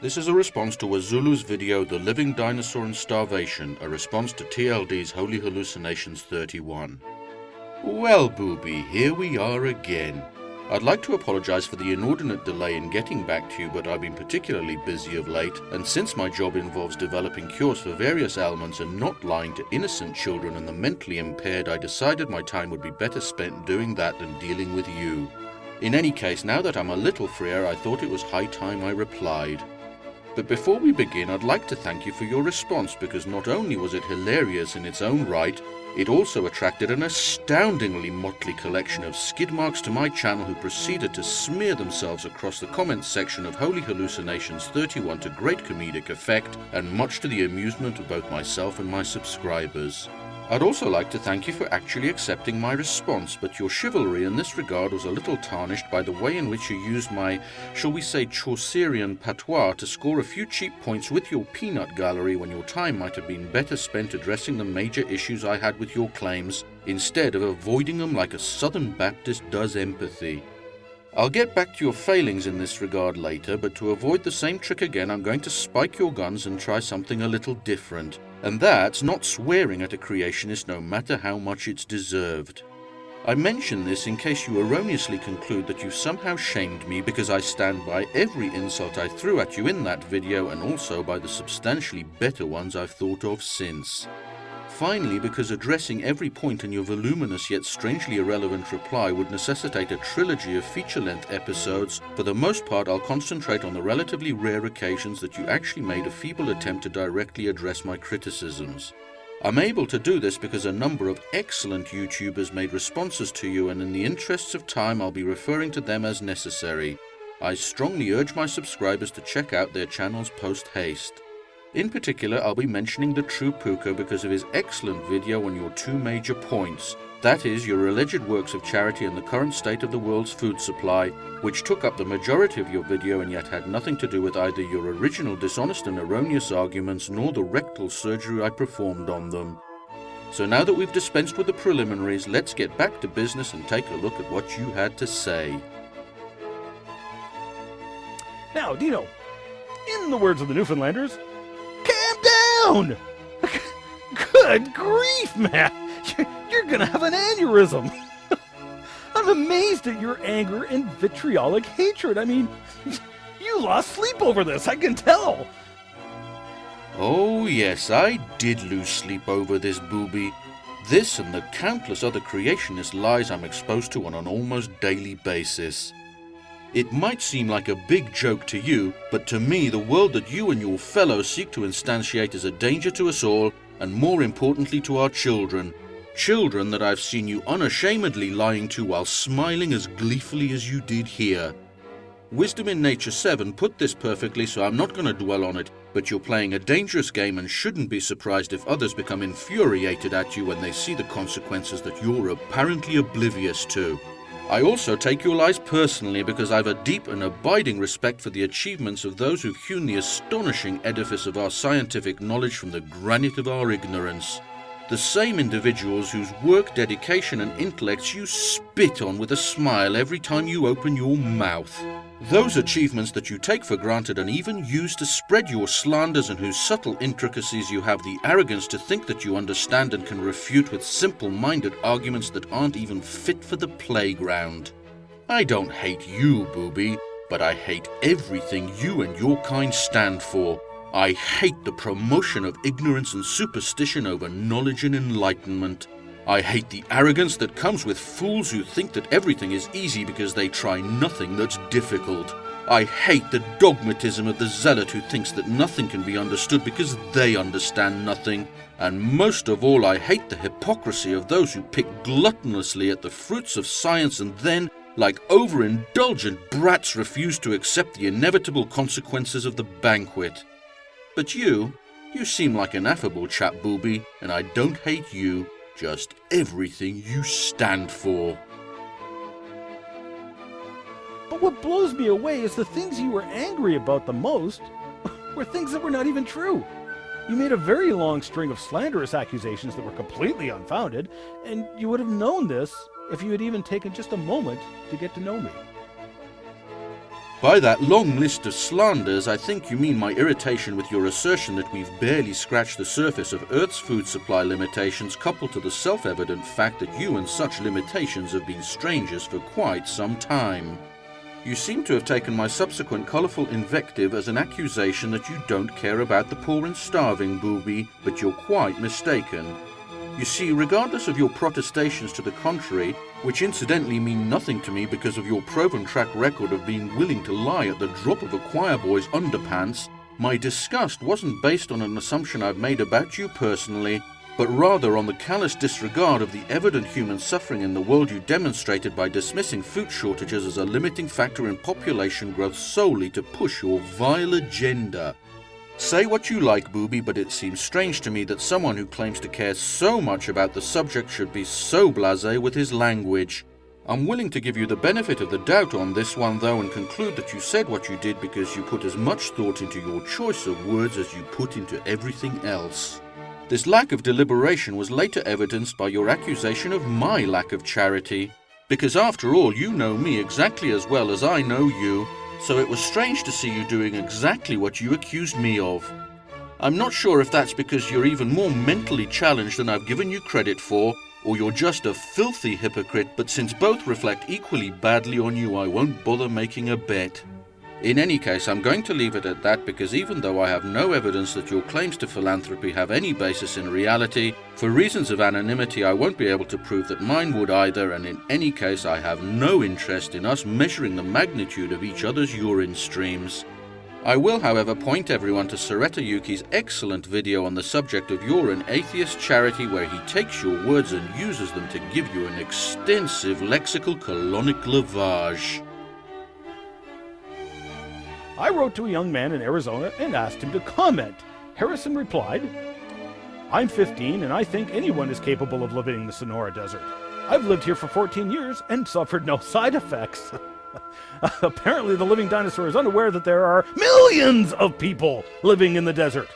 This is a response to Wizooloo's video, The Living Dinosaur and Starvation, a response to TLD's Holy Hallucinations 31. Well, Boobie, here we are again. I'd like to apologise for the inordinate delay in getting back to you, but I've been particularly busy of late, and since my job involves developing cures for various ailments and not lying to innocent children and the mentally impaired, I decided my time would be better spent doing that than dealing with you. In any case, now that I'm a little freer, I thought it was high time I replied. But before we begin, I'd like to thank you for your response, because not only was it hilarious in its own right, it also attracted an astoundingly motley collection of skid marks to my channel who proceeded to smear themselves across the comments section of Holy Hallucinations 31 to great comedic effect, and much to the amusement of both myself and my subscribers. I'd also like to thank you for actually accepting my response, but your chivalry in this regard was a little tarnished by the way in which you used my, shall we say, Chaucerian patois to score a few cheap points with your peanut gallery when your time might have been better spent addressing the major issues I had with your claims, instead of avoiding them like a Southern Baptist does empathy. I'll get back to your failings in this regard later, but to avoid the same trick again, I'm going to spike your guns and try something a little different. And that's not swearing at a creationist no matter how much it's deserved. I mention this in case you erroneously conclude that you've somehow shamed me because I stand by every insult I threw at you in that video and also by the substantially better ones I've thought of since. Finally, because addressing every point in your voluminous yet strangely irrelevant reply would necessitate a trilogy of feature-length episodes, for the most part I'll concentrate on the relatively rare occasions that you actually made a feeble attempt to directly address my criticisms. I'm able to do this because a number of excellent YouTubers made responses to you, and in the interests of time I'll be referring to them as necessary. I strongly urge my subscribers to check out their channels post-haste. In particular, I'll be mentioning the True Puka because of his excellent video on your two major points, that is, your alleged works of charity and the current state of the world's food supply, which took up the majority of your video and yet had nothing to do with either your original dishonest and erroneous arguments nor the rectal surgery I performed on them. So now that we've dispensed with the preliminaries, let's get back to business and take a look at what you had to say. Now, Dino, in the words of the Newfoundlanders, down! Good grief, man! You're gonna have an aneurysm! I'm amazed at your anger and vitriolic hatred. I mean, you lost sleep over this, I can tell! Oh yes, I did lose sleep over this, Boobie. This and the countless other creationist lies I'm exposed to on an almost daily basis. It might seem like a big joke to you, but to me the world that you and your fellows seek to instantiate is a danger to us all, and more importantly to our children. Children that I've seen you unashamedly lying to while smiling as gleefully as you did here. Wisdom in Nature 7 put this perfectly, so I'm not going to dwell on it, but you're playing a dangerous game and shouldn't be surprised if others become infuriated at you when they see the consequences that you're apparently oblivious to. I also take your lies personally because I've a deep and abiding respect for the achievements of those who've hewn the astonishing edifice of our scientific knowledge from the granite of our ignorance. The same individuals whose work, dedication and intellects you spit on with a smile every time you open your mouth. Those achievements that you take for granted and even use to spread your slanders, and whose subtle intricacies you have the arrogance to think that you understand and can refute with simple-minded arguments that aren't even fit for the playground. I don't hate you, Boobie, but I hate everything you and your kind stand for. I hate the promotion of ignorance and superstition over knowledge and enlightenment. I hate the arrogance that comes with fools who think that everything is easy because they try nothing that's difficult. I hate the dogmatism of the zealot who thinks that nothing can be understood because they understand nothing. And most of all, I hate the hypocrisy of those who pick gluttonously at the fruits of science and then, like overindulgent brats, refuse to accept the inevitable consequences of the banquet. But you seem like an affable chap, Boobie, and I don't hate you, just everything you stand for. But what blows me away is the things you were angry about the most were things that were not even true. You made a very long string of slanderous accusations that were completely unfounded, and you would have known this if you had even taken just a moment to get to know me. By that long list of slanders, I think you mean my irritation with your assertion that we've barely scratched the surface of Earth's food supply limitations, coupled to the self-evident fact that you and such limitations have been strangers for quite some time. You seem to have taken my subsequent colourful invective as an accusation that you don't care about the poor and starving, Boobie, but you're quite mistaken. You see, regardless of your protestations to the contrary, which incidentally mean nothing to me because of your proven track record of being willing to lie at the drop of a choir boy's underpants, my disgust wasn't based on an assumption I've made about you personally, but rather on the callous disregard of the evident human suffering in the world you demonstrated by dismissing food shortages as a limiting factor in population growth solely to push your vile agenda. Say what you like, Boobie, but it seems strange to me that someone who claims to care so much about the subject should be so blasé with his language. I'm willing to give you the benefit of the doubt on this one, though, and conclude that you said what you did because you put as much thought into your choice of words as you put into everything else. This lack of deliberation was later evidenced by your accusation of my lack of charity. Because after all, you know me exactly as well as I know you, so it was strange to see you doing exactly what you accused me of. I'm not sure if that's because you're even more mentally challenged than I've given you credit for, or you're just a filthy hypocrite, but since both reflect equally badly on you, I won't bother making a bet. In any case, I'm going to leave it at that because even though I have no evidence that your claims to philanthropy have any basis in reality, for reasons of anonymity I won't be able to prove that mine would either, and in any case I have no interest in us measuring the magnitude of each other's urine streams. I will, however, point everyone to Soretta Yuki's excellent video on the subject of your an atheist charity, where he takes your words and uses them to give you an extensive lexical colonic lavage. I wrote to a young man in Arizona and asked him to comment. Harrison replied, I'm 15 and I think anyone is capable of living in the Sonora Desert. I've lived here for 14 years and suffered no side effects. Apparently the living dinosaur is unaware that there are millions of people living in the desert.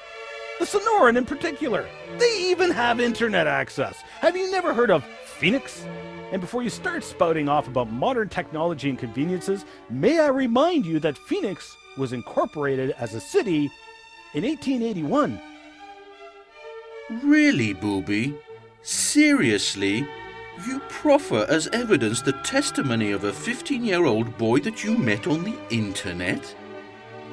The Sonoran in particular. They even have internet access. Have you never heard of Phoenix? And before you start spouting off about modern technology and conveniences, may I remind you that Phoenix was incorporated as a city in 1881. Really, Boobie? Seriously? You proffer as evidence the testimony of a 15-year-old boy that you met on the internet?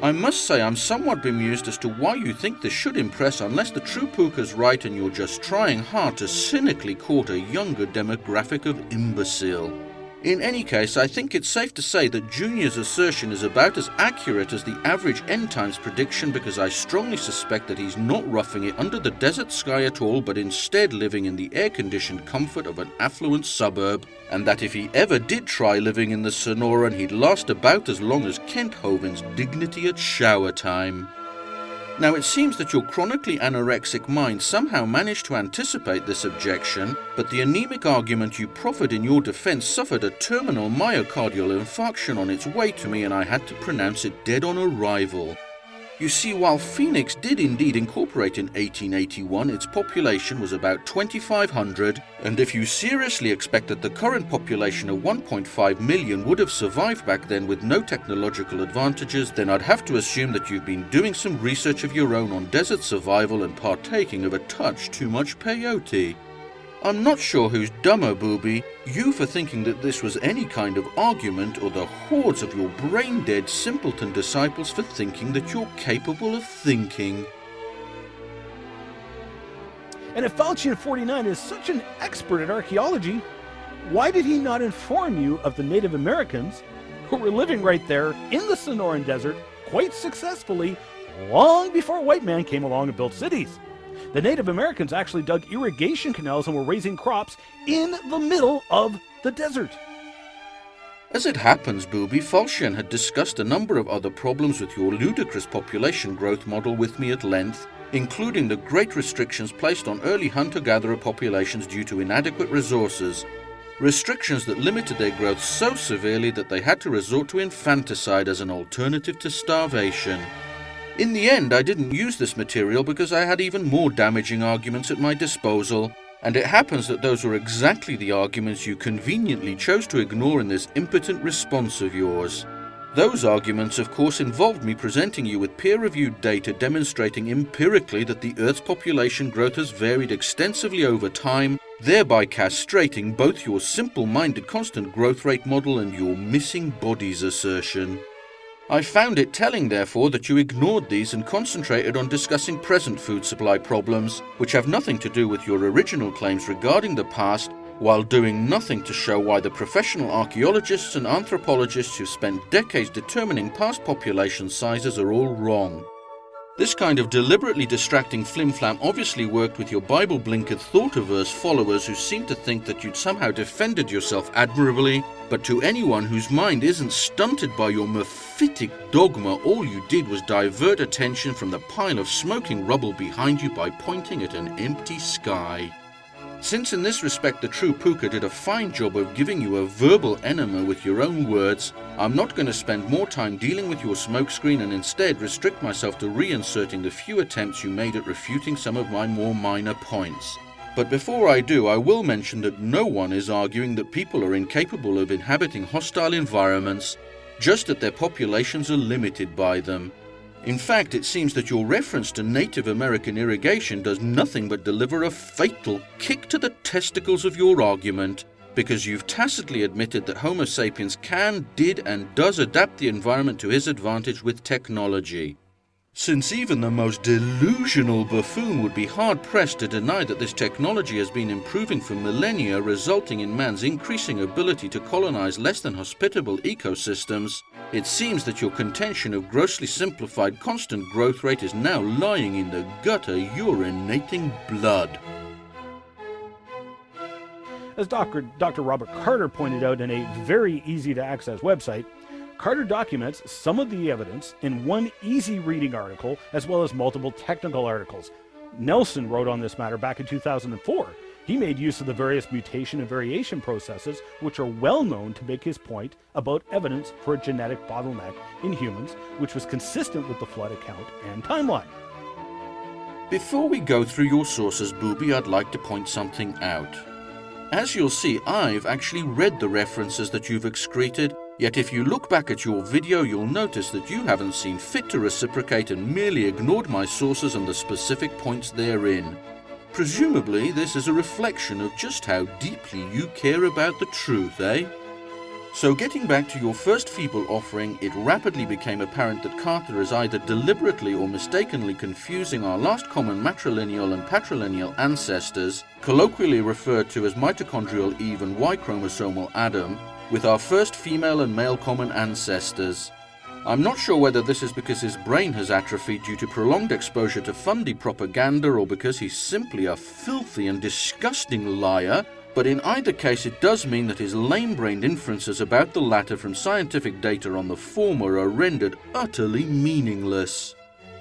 I must say I'm somewhat bemused as to why you think this should impress unless the true Puka's right and you're just trying hard to cynically court a younger demographic of imbecile. In any case, I think it's safe to say that Junior's assertion is about as accurate as the average end times prediction, because I strongly suspect that he's not roughing it under the desert sky at all, but instead living in the air-conditioned comfort of an affluent suburb, and that if he ever did try living in the Sonoran, he'd last about as long as Kent Hovind's dignity at shower time. Now, it seems that your chronically anorexic mind somehow managed to anticipate this objection, but the anemic argument you proffered in your defense suffered a terminal myocardial infarction on its way to me, and I had to pronounce it dead on arrival. You see, while Phoenix did indeed incorporate in 1881, its population was about 2,500, and if you seriously expect that the current population of 1.5 million would have survived back then with no technological advantages, then I'd have to assume that you've been doing some research of your own on desert survival and partaking of a touch too much peyote. I'm not sure who's dumber, Boobie, you for thinking that this was any kind of argument, or the hordes of your brain-dead simpleton disciples for thinking that you're capable of thinking. And if Faucian 49 is such an expert at archaeology, why did he not inform you of the Native Americans who were living right there in the Sonoran Desert quite successfully long before white man came along and built cities? The Native Americans actually dug irrigation canals and were raising crops in the middle of the desert. As it happens, Boobie, Faucian had discussed a number of other problems with your ludicrous population growth model with me at length, including the great restrictions placed on early hunter-gatherer populations due to inadequate resources, restrictions that limited their growth so severely that they had to resort to infanticide as an alternative to starvation. In the end, I didn't use this material because I had even more damaging arguments at my disposal, and it happens that those were exactly the arguments you conveniently chose to ignore in this impotent response of yours. Those arguments, of course, involved me presenting you with peer-reviewed data demonstrating empirically that the Earth's population growth has varied extensively over time, thereby castrating both your simple-minded constant growth rate model and your missing bodies assertion. I found it telling, therefore, that you ignored these and concentrated on discussing present food supply problems, which have nothing to do with your original claims regarding the past, while doing nothing to show why the professional archaeologists and anthropologists who spent decades determining past population sizes are all wrong. This kind of deliberately distracting flim-flam obviously worked with your Bible-blinkered thought-averse followers who seem to think that you'd somehow defended yourself admirably, but to anyone whose mind isn't stunted by your mephitic dogma, all you did was divert attention from the pile of smoking rubble behind you by pointing at an empty sky. Since in this respect the true Puka did a fine job of giving you a verbal enema with your own words, I'm not going to spend more time dealing with your smokescreen and instead restrict myself to reinserting the few attempts you made at refuting some of my more minor points. But before I do, I will mention that no one is arguing that people are incapable of inhabiting hostile environments, just that their populations are limited by them. In fact, it seems that your reference to Native American irrigation does nothing but deliver a fatal kick to the testicles of your argument, because you've tacitly admitted that Homo sapiens can, did, and does adapt the environment to his advantage with technology. Since even the most delusional buffoon would be hard-pressed to deny that this technology has been improving for millennia, resulting in man's increasing ability to colonize less than hospitable ecosystems, it seems that your contention of grossly simplified constant growth rate is now lying in the gutter urinating blood. As Dr. Robert Carter pointed out in a very easy-to-access website, Carter documents some of the evidence in one easy-reading article as well as multiple technical articles. Nelson wrote on this matter back in 2004. He made use of the various mutation and variation processes which are well known to make his point about evidence for a genetic bottleneck in humans, which was consistent with the flood account and timeline. Before we go through your sources, Boobie, I'd like to point something out. As you'll see, I've actually read the references that you've excreted, yet if you look back at your video, you'll notice that you haven't seen fit to reciprocate and merely ignored my sources and the specific points therein. Presumably, this is a reflection of just how deeply you care about the truth, eh? So getting back to your first feeble offering, it rapidly became apparent that Carter is either deliberately or mistakenly confusing our last common matrilineal and patrilineal ancestors, colloquially referred to as mitochondrial Eve and Y-chromosomal Adam, with our first female and male common ancestors. I'm not sure whether this is because his brain has atrophied due to prolonged exposure to fundy propaganda or because he's simply a filthy and disgusting liar, but in either case it does mean that his lame-brained inferences about the latter from scientific data on the former are rendered utterly meaningless.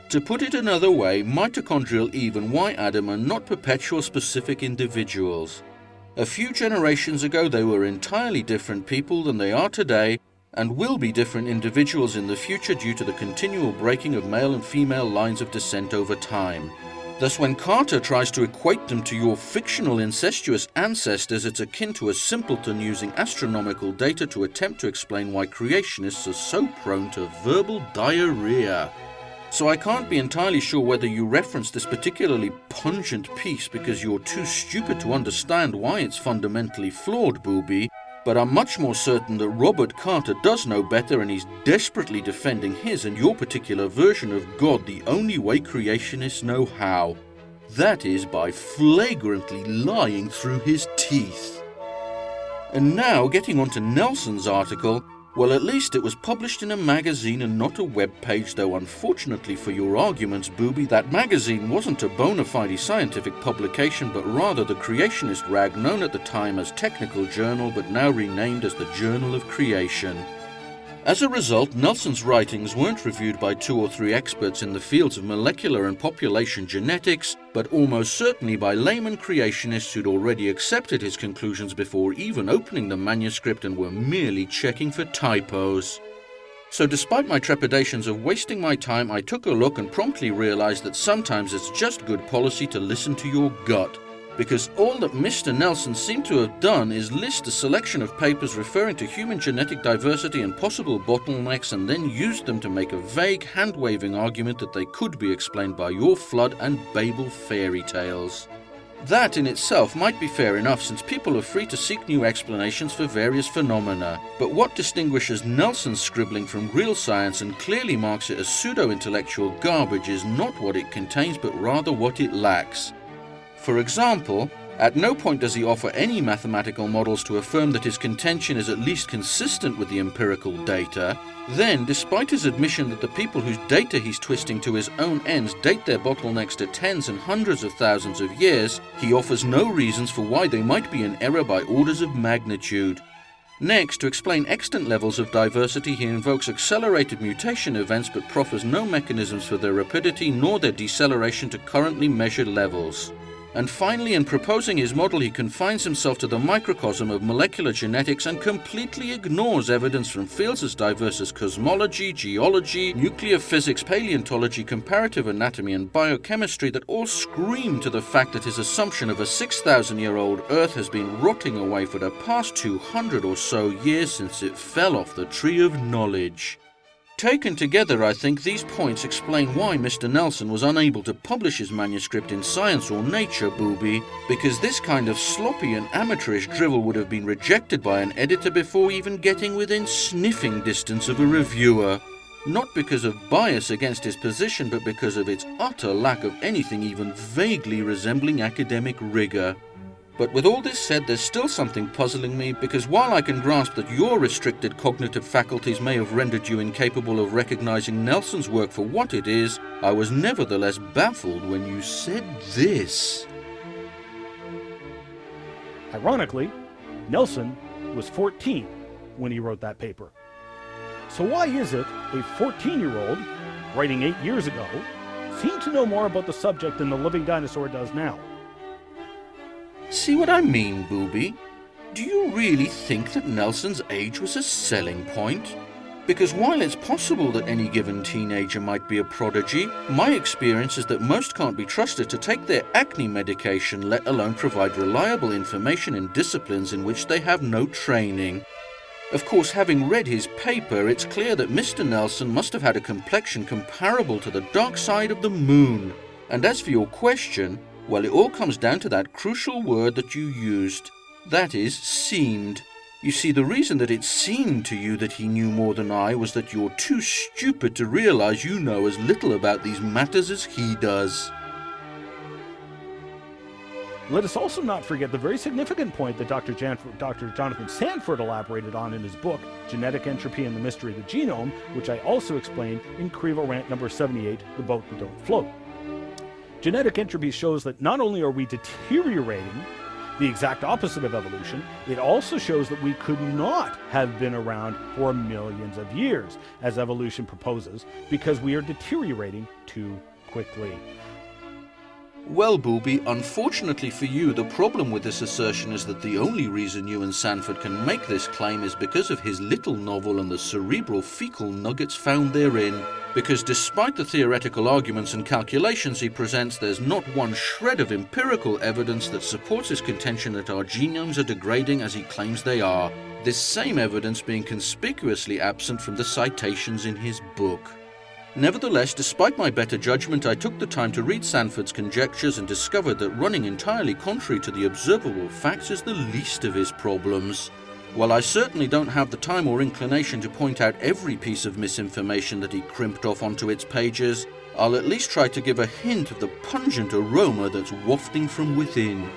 To put it another way, mitochondrial Eve and Y Adam are not perpetual specific individuals. A few generations ago they were entirely different people than they are today, and will be different individuals in the future due to the continual breaking of male and female lines of descent over time. Thus, when Carter tries to equate them to your fictional incestuous ancestors, it's akin to a simpleton using astronomical data to attempt to explain why creationists are so prone to verbal diarrhea. So I can't be entirely sure whether you reference this particularly pungent piece because you're too stupid to understand why it's fundamentally flawed, Boobie, but I'm much more certain that Robert Carter does know better and he's desperately defending his and your particular version of God the only way creationists know how. That is by flagrantly lying through his teeth. And now, getting on to Nelson's article, well, at least it was published in a magazine and not a web page, though unfortunately for your arguments, Boobie, that magazine wasn't a bona fide scientific publication, but rather the creationist rag known at the time as Technical Journal, but now renamed as the Journal of Creation. As a result, Nelson's writings weren't reviewed by 2 or 3 experts in the fields of molecular and population genetics, but almost certainly by layman creationists who'd already accepted his conclusions before even opening the manuscript and were merely checking for typos. So despite my trepidations of wasting my time, I took a look and promptly realized that sometimes it's just good policy to listen to your gut. because all that Mr. Nelson seemed to have done is list a selection of papers referring to human genetic diversity and possible bottlenecks and then used them to make a vague, hand-waving argument that they could be explained by your flood and Babel fairy tales. That in itself might be fair enough, since people are free to seek new explanations for various phenomena, but what distinguishes Nelson's scribbling from real science and clearly marks it as pseudo-intellectual garbage is not what it contains but rather what it lacks. For example, at no point does he offer any mathematical models to affirm that his contention is at least consistent with the empirical data. Then, despite his admission that the people whose data he's twisting to his own ends date their bottlenecks to tens and hundreds of thousands of years, he offers no reasons for why they might be in error by orders of magnitude. Next, to explain extant levels of diversity, he invokes accelerated mutation events but proffers no mechanisms for their rapidity nor their deceleration to currently measured levels. And finally, in proposing his model, he confines himself to the microcosm of molecular genetics and completely ignores evidence from fields as diverse as cosmology, geology, nuclear physics, paleontology, comparative anatomy, and biochemistry that all scream to the fact that his assumption of a 6,000-year-old Earth has been rotting away for the past 200 or so years since it fell off the tree of knowledge. Taken together, I think these points explain why Mr. Nelson was unable to publish his manuscript in Science or Nature, Boobie, because this kind of sloppy and amateurish drivel would have been rejected by an editor before even getting within sniffing distance of a reviewer. Not because of bias against his position, but because of its utter lack of anything even vaguely resembling academic rigor. But with all this said, there's still something puzzling me, because while I can grasp that your restricted cognitive faculties may have rendered you incapable of recognizing Nelson's work for what it is, I was nevertheless baffled when you said this. Ironically, Nelson was 14 when he wrote that paper. So why is it a 14-year-old, writing 8 years ago, seemed to know more about the subject than the living dinosaur does now? See what I mean, Boobie? Do you really think that Nelson's age was a selling point? Because while it's possible that any given teenager might be a prodigy, my experience is that most can't be trusted to take their acne medication, let alone provide reliable information in disciplines in which they have no training. Of course, having read his paper, it's clear that Mr. Nelson must have had a complexion comparable to the dark side of the moon. And as for your question, well, it all comes down to that crucial word that you used. That is, seemed. You see, the reason that it seemed to you that he knew more than I was that you're too stupid to realize you know as little about these matters as he does. Let us also not forget the very significant point that Dr. Jonathan Sanford elaborated on in his book, Genetic Entropy and the Mystery of the Genome, which I also explained in Crevo Rant number 78, The Boat That Don't Float. Genetic entropy shows that not only are we deteriorating, the exact opposite of evolution, it also shows that we could not have been around for millions of years, as evolution proposes, because we are deteriorating too quickly. Well, Boobie, unfortunately for you, the problem with this assertion is that the only reason you and Sanford can make this claim is because of his little novel and the cerebral fecal nuggets found therein. Because despite the theoretical arguments and calculations he presents, there's not one shred of empirical evidence that supports his contention that our genomes are degrading as he claims they are, this same evidence being conspicuously absent from the citations in his book. Nevertheless, despite my better judgment, I took the time to read Sanford's conjectures and discovered that running entirely contrary to the observable facts is the least of his problems. While I certainly don't have the time or inclination to point out every piece of misinformation that he crimped off onto its pages, I'll at least try to give a hint of the pungent aroma that's wafting from within.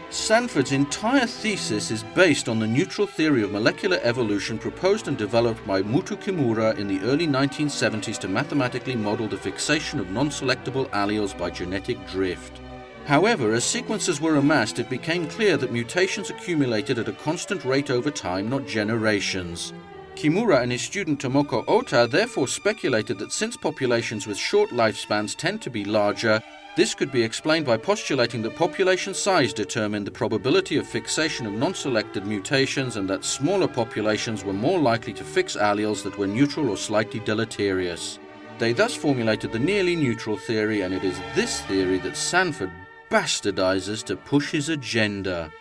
Sanford's entire thesis is based on the neutral theory of molecular evolution proposed and developed by Muto Kimura in the early 1970s to mathematically model the fixation of non-selectable alleles by genetic drift. However, as sequences were amassed, it became clear that mutations accumulated at a constant rate over time, not generations. Kimura and his student Tomoko Ota therefore speculated that since populations with short lifespans tend to be larger, this could be explained by postulating that population size determined the probability of fixation of non-selected mutations and that smaller populations were more likely to fix alleles that were neutral or slightly deleterious. They thus formulated the nearly neutral theory, and it is this theory that Sanford bastardizes to push his agenda.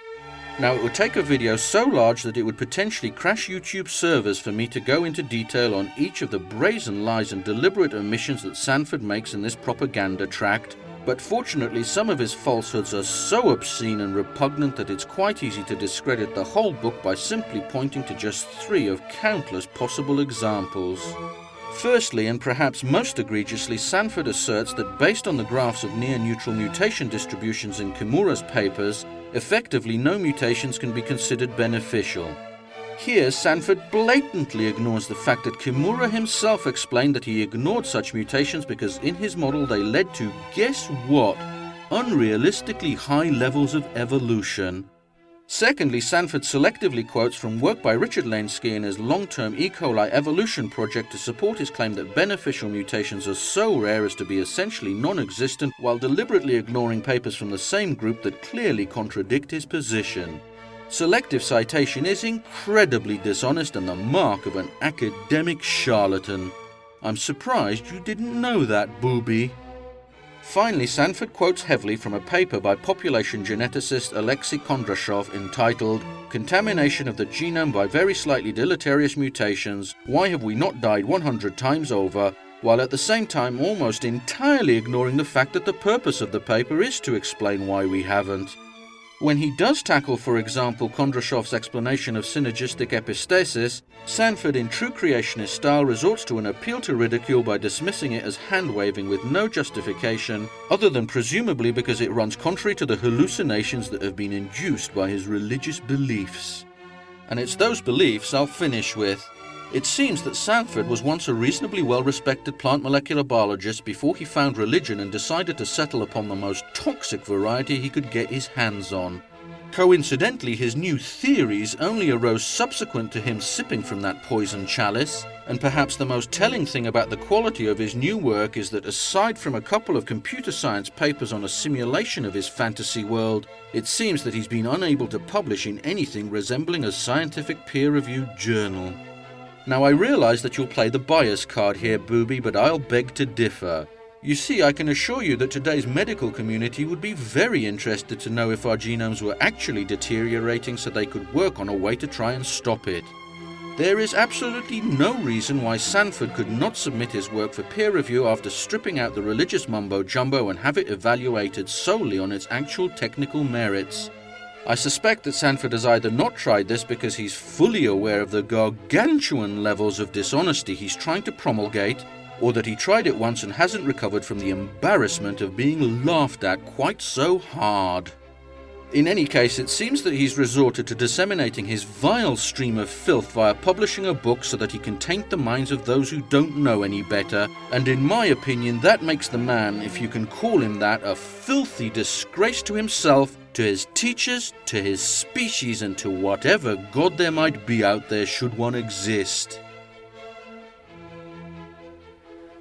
Now, it would take a video so large that it would potentially crash YouTube servers for me to go into detail on each of the brazen lies and deliberate omissions that Sanford makes in this propaganda tract, but fortunately some of his falsehoods are so obscene and repugnant that it's quite easy to discredit the whole book by simply pointing to just 3 of countless possible examples. Firstly, and perhaps most egregiously, Sanford asserts that based on the graphs of near-neutral mutation distributions in Kimura's papers, effectively no mutations can be considered beneficial. Here, Sanford blatantly ignores the fact that Kimura himself explained that he ignored such mutations because in his model they led to, guess what, unrealistically high levels of evolution. Secondly, Sanford selectively quotes from work by Richard Lenski in his long-term E. coli evolution project to support his claim that beneficial mutations are so rare as to be essentially non-existent, while deliberately ignoring papers from the same group that clearly contradict his position. Selective citation is incredibly dishonest and the mark of an academic charlatan. I'm surprised you didn't know that, Boobie. Finally, Sanford quotes heavily from a paper by population geneticist Alexei Kondrashov entitled Contamination of the Genome by Very Slightly Deleterious Mutations, Why Have We Not Died 100 Times Over, while at the same time almost entirely ignoring the fact that the purpose of the paper is to explain why we haven't. When he does tackle, for example, Kondrashov's explanation of synergistic epistasis, Sanford, in true creationist style, resorts to an appeal to ridicule by dismissing it as hand-waving with no justification, other than presumably because it runs contrary to the hallucinations that have been induced by his religious beliefs. And it's those beliefs I'll finish with. It seems that Sanford was once a reasonably well-respected plant molecular biologist before he found religion and decided to settle upon the most toxic variety he could get his hands on. Coincidentally, his new theories only arose subsequent to him sipping from that poison chalice, and perhaps the most telling thing about the quality of his new work is that aside from a couple of computer science papers on a simulation of his fantasy world, it seems that he's been unable to publish in anything resembling a scientific peer-reviewed journal. Now, I realize that you'll play the bias card here, Boobie, but I'll beg to differ. You see, I can assure you that today's medical community would be very interested to know if our genomes were actually deteriorating so they could work on a way to try and stop it. There is absolutely no reason why Sanford could not submit his work for peer review after stripping out the religious mumbo-jumbo and have it evaluated solely on its actual technical merits. I suspect that Sanford has either not tried this because he's fully aware of the gargantuan levels of dishonesty he's trying to promulgate, or that he tried it once and hasn't recovered from the embarrassment of being laughed at quite so hard. In any case, it seems that he's resorted to disseminating his vile stream of filth via publishing a book so that he can taint the minds of those who don't know any better, and in my opinion that makes the man, if you can call him that, a filthy disgrace to himself, to his teachers, to his species, and to whatever god there might be out there should one exist.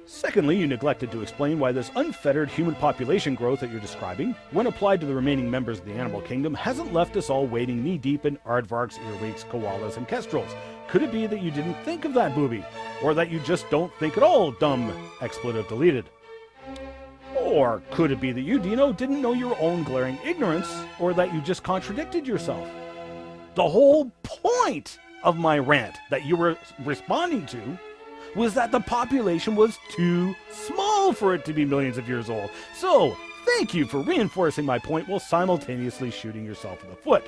Secondly, you neglected to explain why this unfettered human population growth that you're describing, when applied to the remaining members of the animal kingdom, hasn't left us all wading knee-deep in aardvarks, earwigs, koalas, and kestrels. Could it be that you didn't think of that, Boobie? Or that you just don't think at all, dumb expletive deleted? Or could it be that you, Dino, didn't know your own glaring ignorance, or that you just contradicted yourself? The whole point of my rant that you were responding to was that the population was too small for it to be millions of years old. So, thank you for reinforcing my point while simultaneously shooting yourself in the foot.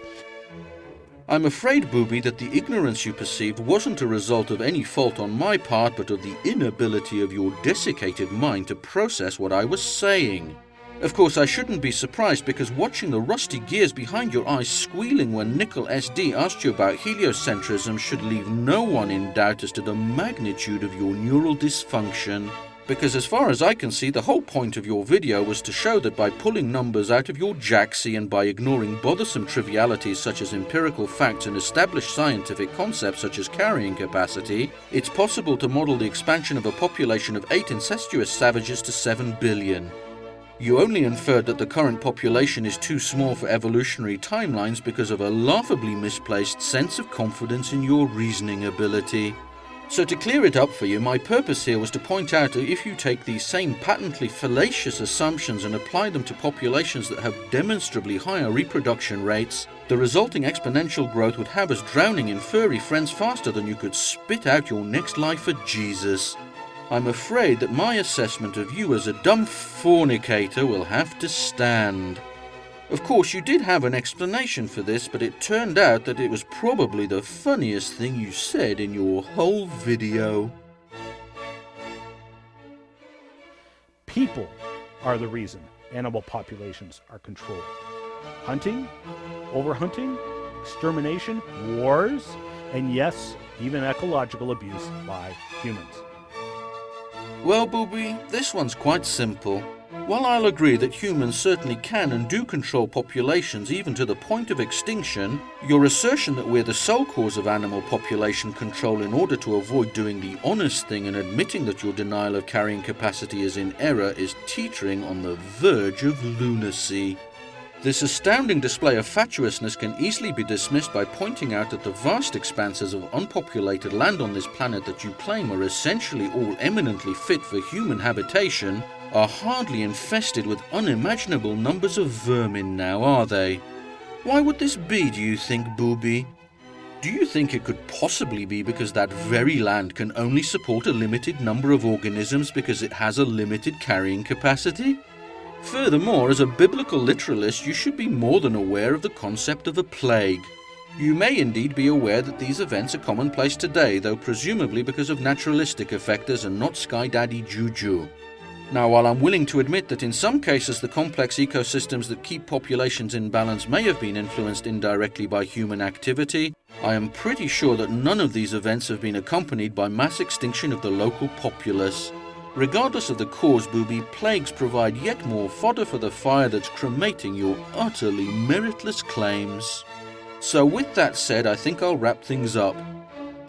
I'm afraid, Boobie, that the ignorance you perceived wasn't a result of any fault on my part, but of the inability of your desiccated mind to process what I was saying. Of course, I shouldn't be surprised, because watching the rusty gears behind your eyes squealing when Nickel SD asked you about heliocentrism should leave no one in doubt as to the magnitude of your neural dysfunction. Because as far as I can see, the whole point of your video was to show that by pulling numbers out of your jacksie and by ignoring bothersome trivialities such as empirical facts and established scientific concepts such as carrying capacity, it's possible to model the expansion of a population of 8 incestuous savages to 7 billion. You only inferred that the current population is too small for evolutionary timelines because of a laughably misplaced sense of confidence in your reasoning ability. So to clear it up for you, my purpose here was to point out that if you take these same patently fallacious assumptions and apply them to populations that have demonstrably higher reproduction rates, the resulting exponential growth would have us drowning in furry friends faster than you could spit out your next life for Jesus. I'm afraid that my assessment of you as a dumb fornicator will have to stand. Of course, you did have an explanation for this, but it turned out that it was probably the funniest thing you said in your whole video. People are the reason animal populations are controlled. Hunting, overhunting, extermination, wars, and yes, even ecological abuse by humans. Well, Boobie, this one's quite simple. While I'll agree that humans certainly can and do control populations even to the point of extinction, your assertion that we're the sole cause of animal population control in order to avoid doing the honest thing and admitting that your denial of carrying capacity is in error is teetering on the verge of lunacy. This astounding display of fatuousness can easily be dismissed by pointing out that the vast expanses of unpopulated land on this planet that you claim are essentially all eminently fit for human habitation are hardly infested with unimaginable numbers of vermin now, are they? Why would this be, do you think, Boobie? Do you think it could possibly be because that very land can only support a limited number of organisms because it has a limited carrying capacity? Furthermore, as a biblical literalist, you should be more than aware of the concept of a plague. You may indeed be aware that these events are commonplace today, though presumably because of naturalistic effectors and not sky daddy juju. Now, while I'm willing to admit that in some cases the complex ecosystems that keep populations in balance may have been influenced indirectly by human activity, I am pretty sure that none of these events have been accompanied by mass extinction of the local populace. Regardless of the cause, Boobie, plagues provide yet more fodder for the fire that's cremating your utterly meritless claims. So with that said, I think I'll wrap things up.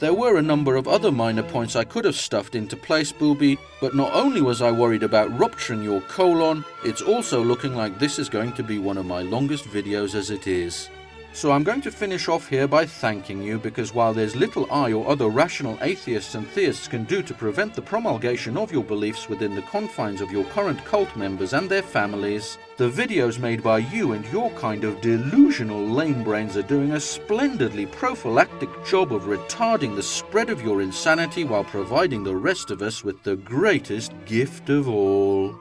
There were a number of other minor points I could have stuffed into place, Boobie, but not only was I worried about rupturing your colon, it's also looking like this is going to be one of my longest videos as it is. So I'm going to finish off here by thanking you, because while there's little I or other rational atheists and theists can do to prevent the promulgation of your beliefs within the confines of your current cult members and their families, the videos made by you and your kind of delusional lame brains are doing a splendidly prophylactic job of retarding the spread of your insanity while providing the rest of us with the greatest gift of all.